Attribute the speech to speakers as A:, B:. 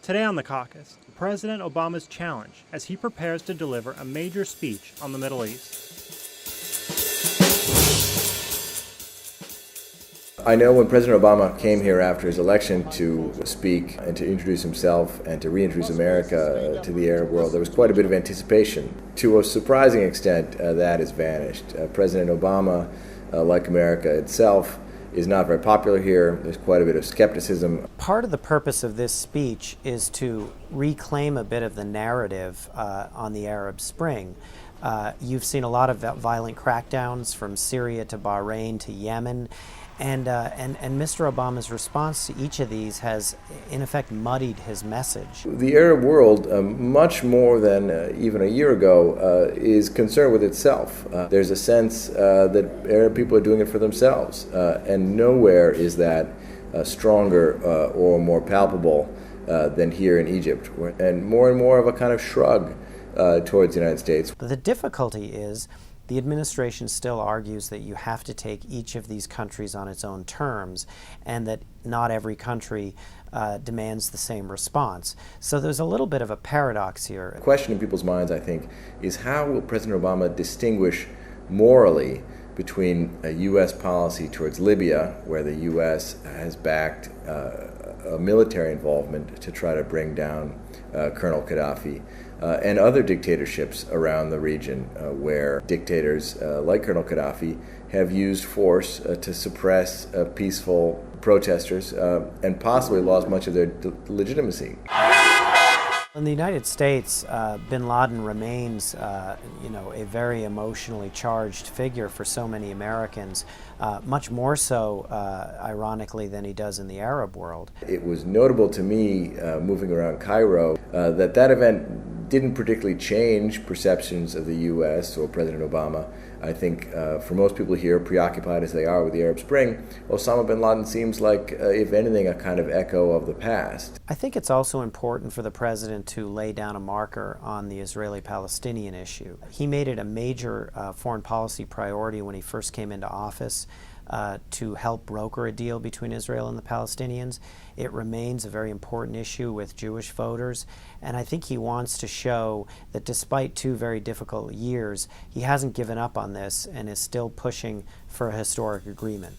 A: Today on the Caucus, President Obama's challenge as he prepares to deliver a major speech on the Middle East.
B: I know when President Obama came here after his election to speak and to introduce himself and to reintroduce America to the Arab world, there was quite a bit of anticipation. To a surprising extent, that has vanished. President Obama, like America itself, is not very popular here. There's quite a bit of skepticism.
C: Part of the purpose of this speech is to reclaim a bit of the narrative on the Arab Spring. You've seen a lot of violent crackdowns from Syria to Bahrain to Yemen. And Mr. Obama's response to each of these has, in effect, muddied his message.
B: The Arab world, much more than even a year ago, is concerned with itself. There's a sense that Arab people are doing it for themselves, and nowhere is that stronger or more palpable than here in Egypt, and more of a kind of shrug towards the United States.
C: But the difficulty is, the administration still argues that you have to take each of these countries on its own terms and that not every country demands the same response. So there's a little bit of a paradox here.
B: The question in people's minds, I think, is how will President Obama distinguish morally between a U.S. policy towards Libya, where the U.S. has backed a military involvement to try to bring down Colonel Gaddafi, and other dictatorships around the region where dictators like Colonel Gaddafi have used force to suppress peaceful protesters and possibly lost much of their legitimacy.
C: In the United States, bin Laden remains, a very emotionally charged figure for so many Americans, much more so, ironically, than he does in the Arab world.
B: It was notable to me, moving around Cairo, that event didn't particularly change perceptions of the U.S. or President Obama. I think for most people here, preoccupied as they are with the Arab Spring, Osama bin Laden seems like, if anything, a kind of echo of the past.
C: I think it's also important for the president to lay down a marker on the Israeli-Palestinian issue. He made it a major foreign policy priority when he first came into office to help broker a deal between Israel and the Palestinians. It remains a very important issue with Jewish voters, and I think he wants to show that despite 2 very difficult years, he hasn't given up on this and is still pushing for a historic agreement.